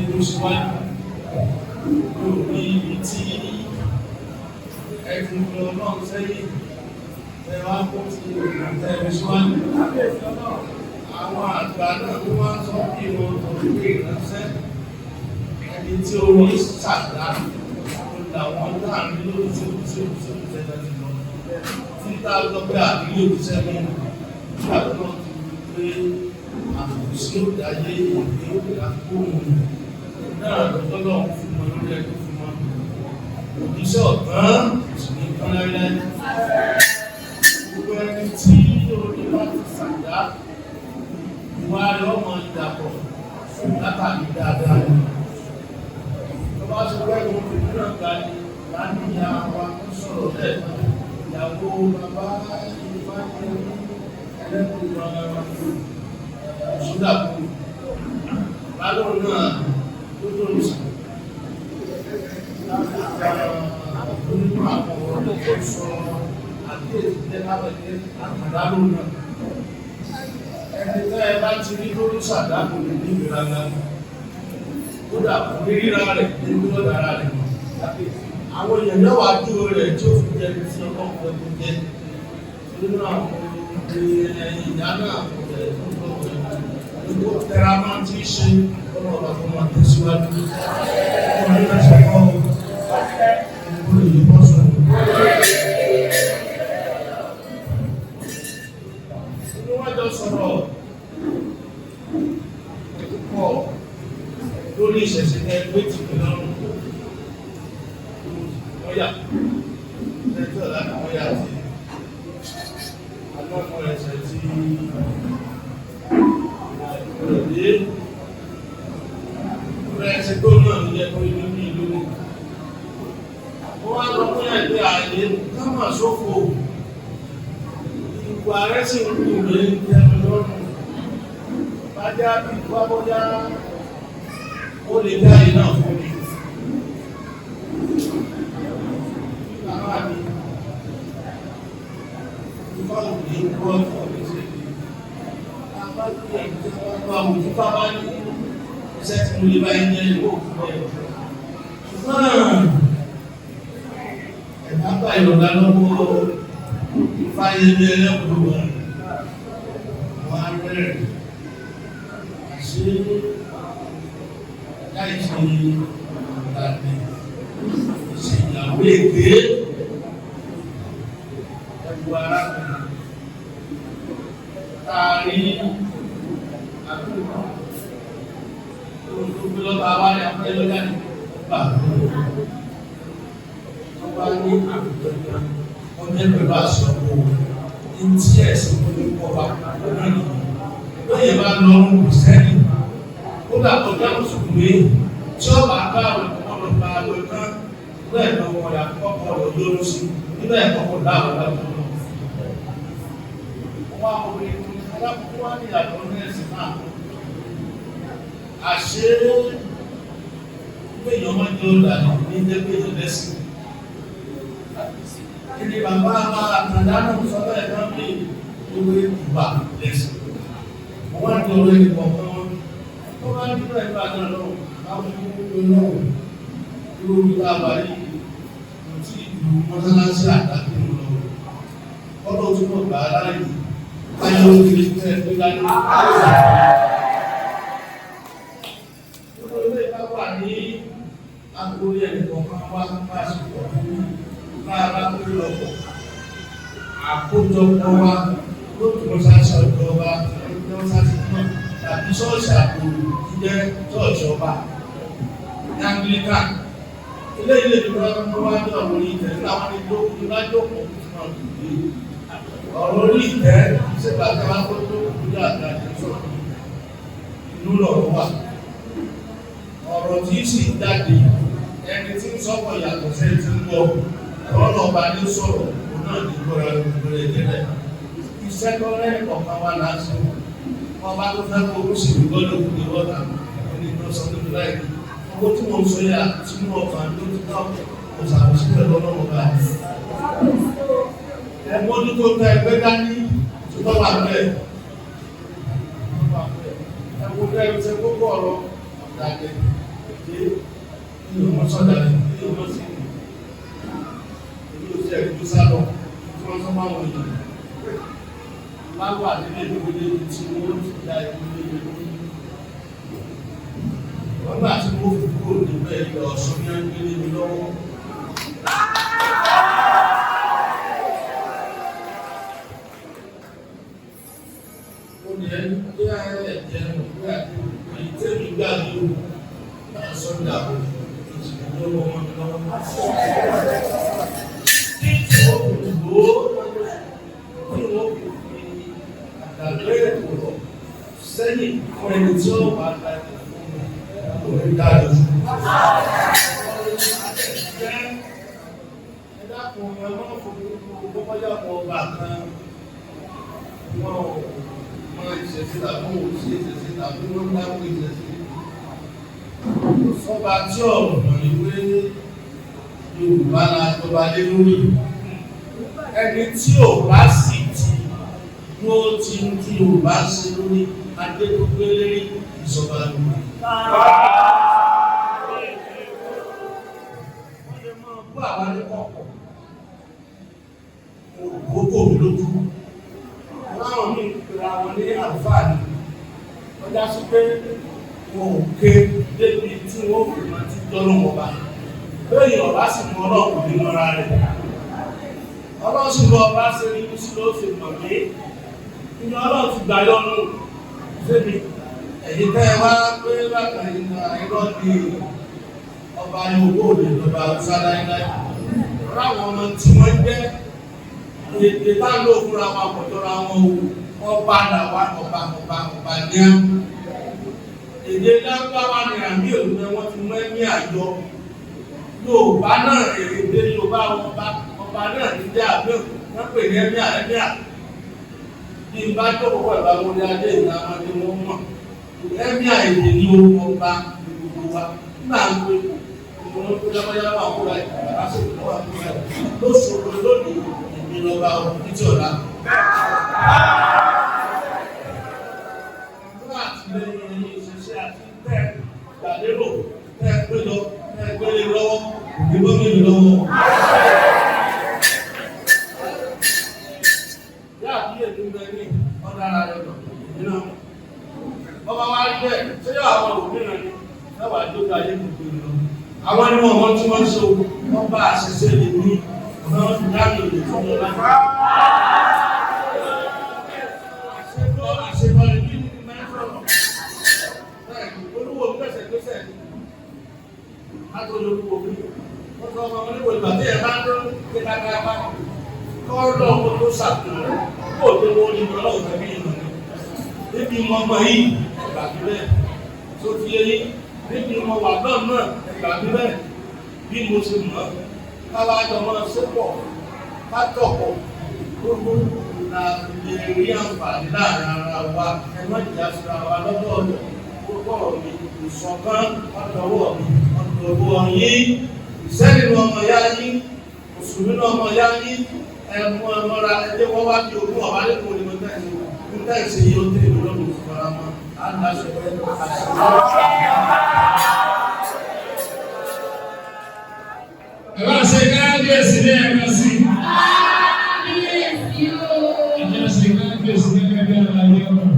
tó síwájú lórí ibi tí ẹkùn lọ náà sẹ́yìn ẹwà kó ti tẹ̀lé síwájú. Àwọn àgbà náà tó wá sọ bí wọn tó gbé ìránṣẹ́ ẹni tí orí ṣàdá làwọn láàrin lórí tí ó tẹ̀lé ti lọ. Títà lọ pé àdílé òṣìṣẹ́ mọ́ nígbà tó náà ti gbé àbùsí òdáyé ìwé àkóhùn náà lọ́tọ́ lọ́wọ́ fún wọn lórí ẹ̀kọ́ fún wọn. Òjíṣẹ́ ọ̀tán sì ní kán láíláí. Gbogbo ẹni tí orí bá ti ṣàdá ìwà rẹ̀ ọmọ ìdàpọ̀ látàrí dáadáa ni. Tó bá ṣe pẹ́ gbogbo ìdúrà ga ni láti ya wa tó sọ̀rọ̀ lẹ́ẹ̀kan. Ìyàwó bàbá ìfá ní ẹlẹ́kùn ìrọ̀lẹ́wà ṣúdàkú. Bálò náà tó tó lù sí. Nínú àwọn ọ̀rọ̀ tó sọ àdéhùn jẹ́ lábẹ́lẹ́ àkàdálò náà. Ẹni tẹ́ ẹ bá ti rí lórí ṣàdákò ní ìgbéraga kódà kò ní ríra rẹ̀ nínú ọ̀dára rẹ̀. Àwọn èèyàn náà wá dúró rẹ̀ tí ó fi jẹ́ tí ọkọ̀ ọ̀pọ̀ jẹ́ nínú àwọn ìyá náà tó tẹ́ra máa ti ṣe ọ̀nà ọ̀bà tó máa tẹ̀síwájú. Wọ́n ní ẹ̀ṣẹ̀ kọ́ ọ̀pọ̀ ìyíbọ̀ sọ̀rọ̀. Sọ̀rọ̀ púpọ̀ lórí ìṣẹ̀ṣẹ̀ ẹgbẹ́ tí kò lọ́rùn ọ̀yà ẹjọ́ láti ọ̀yà tí alọ́mọ ẹ̀ṣẹ̀ tí ìrọ̀lẹ́ ẹ̀ṣẹ̀ tó náà ní ẹ̀kọ́ inú ní ìlú wọ́n wá lọ fún ẹgbẹ́ ààyè kámà sófò ìwà rẹ̀ sì ń kú ní ẹgbẹ́ lọ́rùn bájá bí wábọ́já ó lè dá iná fún mi. Bàbá mi ìfọ́nù ní wọ́n fọ́ mi sí ibi. Bàbá mi ẹ̀kọ́ àwùjọ bàbá ní iṣẹ́ tí mo lè bá ẹni ẹni kó fún ẹ̀. Ṣùgbọ́n ẹ̀dá bá ìrọ̀lá lọ́wọ́ ìfáyé ní ẹlẹ́kùn wọn. Wọ́n á rẹ̀ àṣẹ láìsí ìlànà ìṣèyàwó èké ẹgbẹ́ arákùnrin tààrí àkókò tó gbé lọ́ba wáyé àpẹẹlẹ́gbẹ́ nípa tó bá ní àkókò ọmọ ẹgbẹ́ bá sọ ọ́ ní tí ẹ̀sìn tó ní kọ́ bá lórí lóye bá lọ́rùn kò sẹ́yìn ó dàpọ̀ dáhùn sùkúrú tí ó bá bá àwọn ọmọ bá lọ tán bẹ́ẹ̀ lọ wọ́n yà kọ́kọ́ lọ lórí sí níbẹ̀ kọ́kọ́ dáhùn láti lọ. Wọ́n á wọlé alákòókò wá ní ìyàtọ̀ ní ẹ̀sìn náà. Àṣé péyàn máa ń jẹ́ ọ̀dàlẹ̀ ní jẹ́ péyàn lẹ́sìn. Ìdí bàbá àtàdánù sọ bẹ́ẹ̀ náà pé owó ìgbà lẹ́sìn. Wọ́n á jọ orí ìkọ̀ọ̀kan wọn. Wọ́n máa ń dúró ẹgbẹ́ àjọ náà láwọn ìlú náà lórí àbáyé tí ìlú mọ́sálásí àdáké lọ. Ọlọ́ tí wọ́n gbà láàyè ayé òkèlè tẹ́ ẹgbẹ́ láyé. Olóòlé ká wà ní agbórí ẹnìkọ̀ọ̀kan wá pàṣípọ̀ lára pé lọ́pọ̀. Àkójọpọ̀ wa lóòtú mọ́sálásí ọjọ́ wa ẹgbẹ́ mọ́sálásí náà tàbí ṣọ́ọ̀ṣì àpòrò jíjẹ́ ṣọ́ọ̀ṣì ọba Anglika ilé ilé ìjọba tó wá ní ọ̀rọ̀ orí ìtẹ́ láwọn ìlú ìdájọ́pọ̀ ọ̀rọ̀ orí ìtẹ́ sígbà tí wọ́n tó tó kúrò àgbà ìjọsọ̀ ìlú lọ̀rọ̀ wà ọ̀rọ̀ tí sì jáde ẹni tí ń sọ́pọ̀ yàtọ̀ sí ti ń lọ ọ̀rọ̀ ọba ní sọ̀rọ̀ òun náà ní gbọ́ra ìgbọ́ra ìjẹ́lẹ̀ iṣẹ́ tó rẹ̀ ọ̀kan wà láti wọ́n bá tó fẹ́ kó oríṣi ìgbọ́dọ̀ kú ní wọ́ta ẹni tó sọ tó láì owó tí wọ́n sọ yà tí wọ́n fà ló ti tọ́ òṣàkóso pẹ̀lú ọlọ́run bá ẹ̀mọ́ ní tó tẹ ẹgbẹ́ dání tó tọ́ wà bẹ́ẹ̀ ẹ̀wọ́n bẹ́ẹ̀ ṣe gbogbo ọ̀rọ̀ ìdájẹ́ ní ìwọ̀n sọ́dá ní ìwọ̀n sí ìlú òṣìṣẹ́ ìlú sálọ tí wọ́n sọ máa wọ̀nyí láwà nílé ìgbélé tí wọ́n ti dá ìgbélé lórí wọ́n gbà tí wọ́n fi kúrò níbẹ̀ ìlọ ọ̀ṣọ́ ní agbélé mi lọ́wọ́ ó ní ẹni tó yá ẹ̀jẹ̀ ìgbé àti ìtẹ́mi gbà ní òun sọ́dá ìṣẹ̀lẹ̀ lọ́wọ́ wọn lọ́wọ́ tí wọ́n kò gbó tí wọ́n kò fi àgbàgbé ìrọ̀ sẹ́yìn fún ẹni tí ó wà láti fún orí dáadọ́ ẹ̀dàkùn ẹ̀mọ́ fún gbogbo ọba kan wọ́n máa ìṣẹ̀sí tàbí òṣì ìṣẹ̀sí tàbí wọ́n dáwọ́ ìṣẹ̀sí sọ́ba tí ọ̀rọ̀ ìwé Yorùbá lájọba lé lórí ẹni tí ò bá sì ti ló ti ń tí Yorùbá ṣe lórí adégbélé ìjọba lórí. Wọ́n lè máa bú àwọn akẹ́kọ̀ọ́ ògbógbò lójú. Láwọn ní ìpìlẹ̀ àwọn ní àǹfààní wọ́n já sí pé wọn ò ké débi tí wọ́n fi máa ti dọ́nà ọba. Lẹ́yìn ọba sì mọ ọlọ́run ní mọ́ra rẹ̀. Ọlọ́run sì mọ ọba ṣe ní kí ló ṣe mọ̀ pé inú ọlọ́run ti gbà yọnu sébi. Ẹ̀yin tẹ́ ẹ wá pé bàtà ìgbà irọ́ ni ọba Yorùbá òde ìjọba Hausa láíláí. Ráwọn ọmọ tí wọ́n jẹ́ èdè bá lò fúnra wọn àpọ̀jọ́ra wọn ọba làwa ọba ní á. Èdè lágbáwá ni àmì òdùnmẹ́ wọ́n ti mọ́ ẹ̀mí àjọ. Yorùbá náà èdè Yorùbá ọba náà ti jẹ́ àbẹ́ wọ́n pè ní ẹ̀mí àrẹ́míà. Bí n bá tó púpọ̀ ìbá mo ní adé ìlà wọn ni wọ́n mọ̀. Ẹ̀mí àìdè ní orúkọ ọba gbogbo wa. Nígbà ń pè ìwọ̀n tó jábọ́já máa kó ra ìgbà lásìkò tó wà fún ẹ̀. Lóṣogbo lónìí ìlọba ọdún tí ọ̀la. Àtìlẹ́yìn ẹni ìṣẹ̀ṣẹ̀ àti tẹ́ gbàlérò tẹ́ pé lọ tẹ́ gbélé lọ́wọ́ ìgbó mélòó lọ́wọ́. Yá àbíyè tó ń bẹ ní ọ̀dára rẹ̀ lọ nínú. Ọba wa rí bẹ́ẹ̀ ṣé yóò àwọn òmìnira ni lọ́wọ́ àjọta ayé gbogbo lọ. Àwọn ẹni wọn tí wọ́n ṣe wọ́n bá àṣẹṣe lè ní ọ̀nà ìdáàbò lè fún wọn láti. Olùkọ́ mi, wọ́n sọ ọmọ oníwò ìgbà tí ẹ bá ń rán ní kákàá kọ́ lọ́wọ́ tó ṣàtúnrẹ̀ kó tó wọ́n ní ọlọ́wọ́ tẹ̀lé ìlú níbi mọ ọmọ yìí ẹgbàgbé bẹ́ẹ̀ tó ti yé yín níbi mọ wà náà ẹgbàgbé bẹ́ẹ̀ bí mo ṣe mọ̀ káwá jọ máa ṣépọ̀ ká tọ̀pọ̀ gbogbo na lè rí àǹfààní láàrin ara wa ẹ má jìyà síra wa lọ́dọọdọ gbogbo ọ̀rọ̀ mi ìṣọ̀kan ọ̀dọ̀wọ̀ mi ọ̀dọ̀wọ̀ yín ìṣẹ́nìlú ọmọ yá yín òṣùmínú ọmọ yá yín ẹ̀mú ọmọra ẹjẹ́ wọ́n wá bí ogún ọ̀bá lẹ́kọ̀ọ́ ní mo tẹ́ẹ̀sì yìí ó tẹ́ ìlú lọ́dún ìfọ̀ra mọ́ àdáṣe pẹ́ ẹ̀wá ṣe káàbíyèsí ní ẹ̀ka sí káàbíyèsí o ẹ̀jẹ̀ ṣe káàbíyèsí ní ẹ̀ka bí àlàyé ọ̀rọ̀.